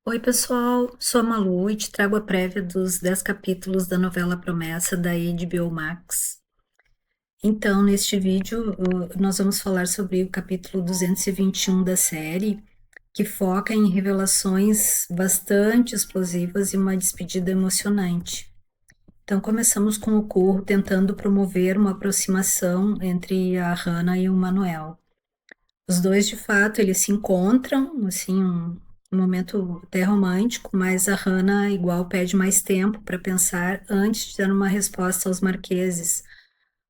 Oi, pessoal, sou a Malu e te trago a prévia dos 10 capítulos da novela Promessa da HBO Max. Então, neste vídeo, nós vamos falar sobre o capítulo 221 da série, que foca em revelações bastante explosivas e uma despedida emocionante. Então, começamos com o Corro tentando promover uma aproximação entre a Hannah e o Manuel. Os dois, de fato, eles se encontram, assim, um momento até romântico, mas a Hannah igual pede mais tempo para pensar antes de dar uma resposta aos marqueses,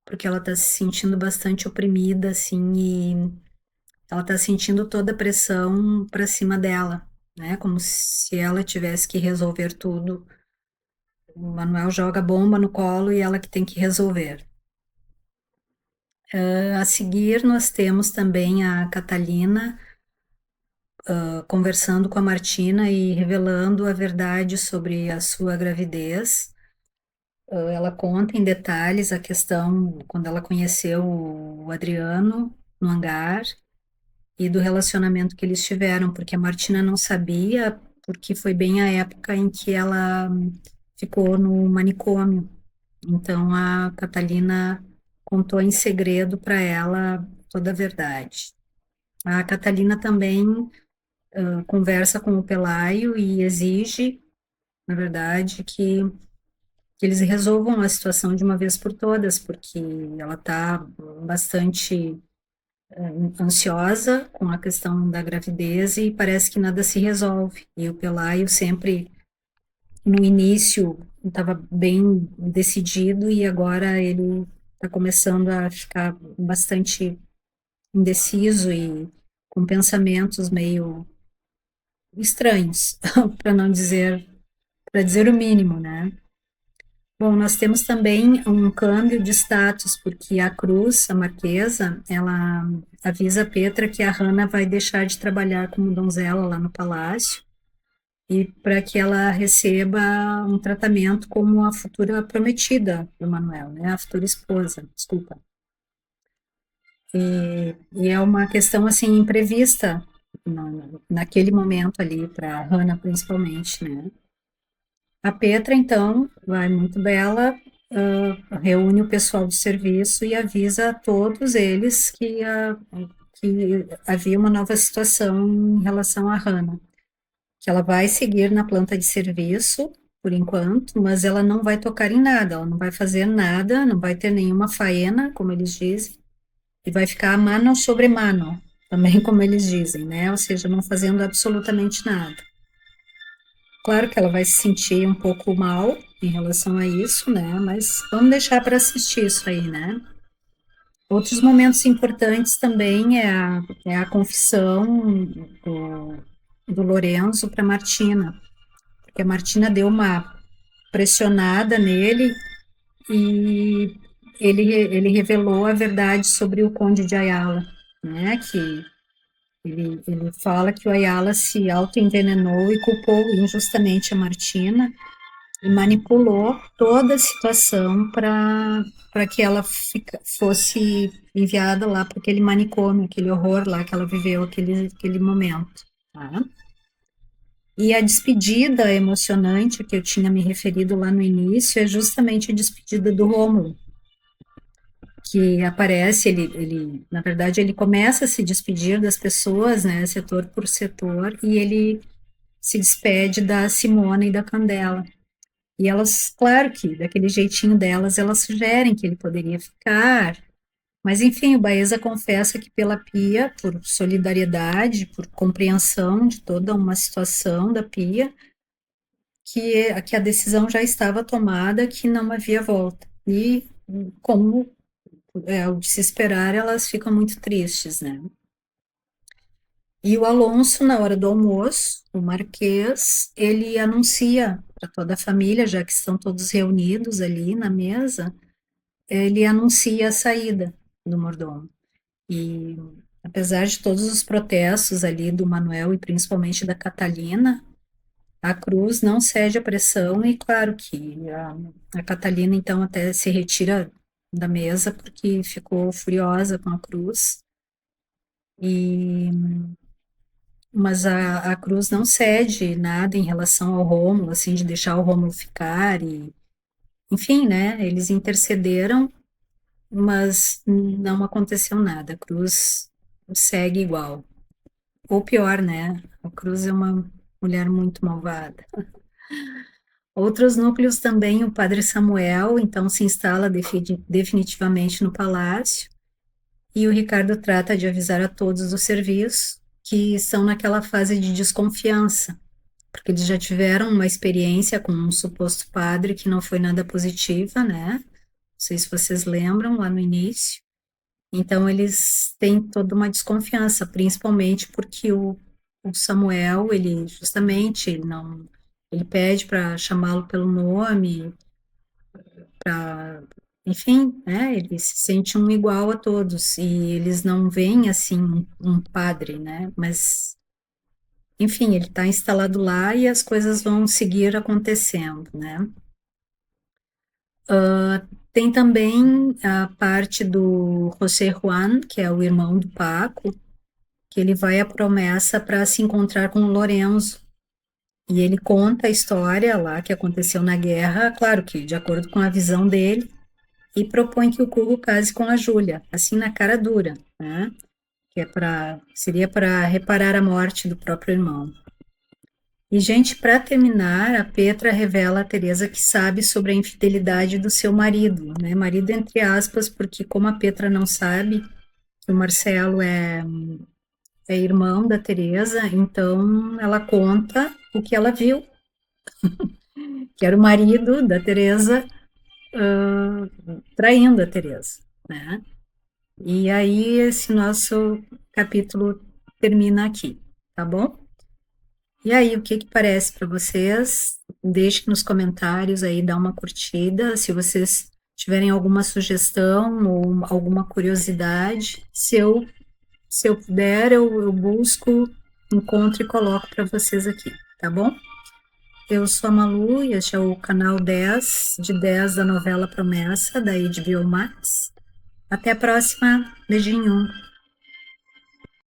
porque ela está se sentindo bastante oprimida, assim, e ela está sentindo toda a pressão para cima dela, né? Como se ela tivesse que resolver tudo. O Manuel joga a bomba no colo e ela que tem que resolver. A seguir, nós temos também a Catalina conversando com a Martina e revelando a verdade sobre a sua gravidez. Ela conta em detalhes a questão quando ela conheceu o Adriano no hangar e do relacionamento que eles tiveram, porque a Martina não sabia, porque foi bem a época em que ela ficou no manicômio. Então a Catalina contou em segredo para ela toda a verdade. A Catalina também conversa com o Pelaio e exige, na verdade, que eles resolvam a situação de uma vez por todas, porque ela está bastante ansiosa com a questão da gravidez e parece que nada se resolve. E o Pelaio sempre, no início, estava bem decidido e agora ele está começando a ficar bastante indeciso e com pensamentos meio estranhos, para dizer o mínimo, né? Bom, nós temos também um câmbio de status, porque a Cruz, a Marquesa, ela avisa a Petra que a Hannah vai deixar de trabalhar como donzela lá no palácio e para que ela receba um tratamento como a futura prometida do Manuel, né? A futura esposa, desculpa. E é uma questão assim imprevista naquele momento ali para a Hannah principalmente, né? A Petra, então, vai muito bela, reúne o pessoal de serviço e avisa a todos eles que havia uma nova situação em relação à Hannah, que ela vai seguir na planta de serviço por enquanto, mas ela não vai tocar em nada, ela não vai fazer nada, não vai ter nenhuma faena, como eles dizem, e vai ficar mano sobre mano, também como eles dizem, né? Ou seja, não fazendo absolutamente nada. Claro que ela vai se sentir um pouco mal em relação a isso, né? Mas vamos deixar para assistir isso aí, né? Outros momentos importantes também é a confissão do Lorenzo para Martina, porque a Martina deu uma pressionada nele e ele revelou a verdade sobre o Conde de Ayala, né? Que ele fala que o Ayala se autoenvenenou e culpou injustamente a Martina e manipulou toda a situação para que ela fosse enviada lá para aquele manicômio, aquele horror lá que ela viveu aquele momento, tá? E a despedida emocionante que eu tinha me referido lá no início é justamente a despedida do Rômulo, que aparece, na verdade, ele começa a se despedir das pessoas, né, setor por setor, e ele se despede da Simona e da Candela. E elas, claro que daquele jeitinho delas, elas sugerem que ele poderia ficar. Mas, enfim, o Baeza confessa que pela Pia, por solidariedade, por compreensão de toda uma situação da Pia, que a decisão já estava tomada, que não havia volta. E, como é o de se esperar, elas ficam muito tristes, né? E o Alonso, na hora do almoço, o Marquês, ele anuncia para toda a família, já que estão todos reunidos ali na mesa, ele anuncia a saída do mordomo. E apesar de todos os protestos ali do Manuel e principalmente da Catalina, a Cruz não cede à pressão e claro que a Catalina então até se retira da mesa porque ficou furiosa com a Cruz. E mas a Cruz não cede nada em relação ao Rômulo, assim, de deixar o Rômulo ficar e, enfim, né? Eles intercederam, mas não aconteceu nada. A Cruz segue igual. Ou pior, né? A Cruz é uma mulher muito malvada. Outros núcleos também, o padre Samuel, então, se instala definitivamente no palácio, e o Ricardo trata de avisar a todos do serviço que estão naquela fase de desconfiança, porque eles já tiveram uma experiência com um suposto padre que não foi nada positiva, né? Não sei se vocês lembram lá no início. Então, eles têm toda uma desconfiança, principalmente porque o Samuel, ele justamente, ele não, ele pede para chamá-lo pelo nome, para, enfim, né, ele se sente um igual a todos, e eles não veem, assim, um padre, né, mas, enfim, ele está instalado lá e as coisas vão seguir acontecendo, né. Tem também a parte do José Juan, que é o irmão do Paco, que ele vai à promessa para se encontrar com o Lorenzo. E ele conta a história lá que aconteceu na guerra, claro que de acordo com a visão dele, e propõe que o Cuco case com a Júlia, assim na cara dura, né? Que seria para reparar a morte do próprio irmão. E, gente, para terminar, a Petra revela a Teresa que sabe sobre a infidelidade do seu marido, né? Marido entre aspas, porque como a Petra não sabe que o Marcelo é irmão da Teresa, então ela conta o que ela viu, que era o marido da Teresa traindo a Teresa, né? E aí esse nosso capítulo termina aqui, tá bom? E aí, o que que parece para vocês? Deixe nos comentários aí, dá uma curtida, se vocês tiverem alguma sugestão ou alguma curiosidade, se eu puder, eu busco, encontro e coloco para vocês aqui, tá bom? Eu sou a Malu e este é o canal 10 de 10 da novela Promessa, da HBO Max. Até a próxima. Beijinho.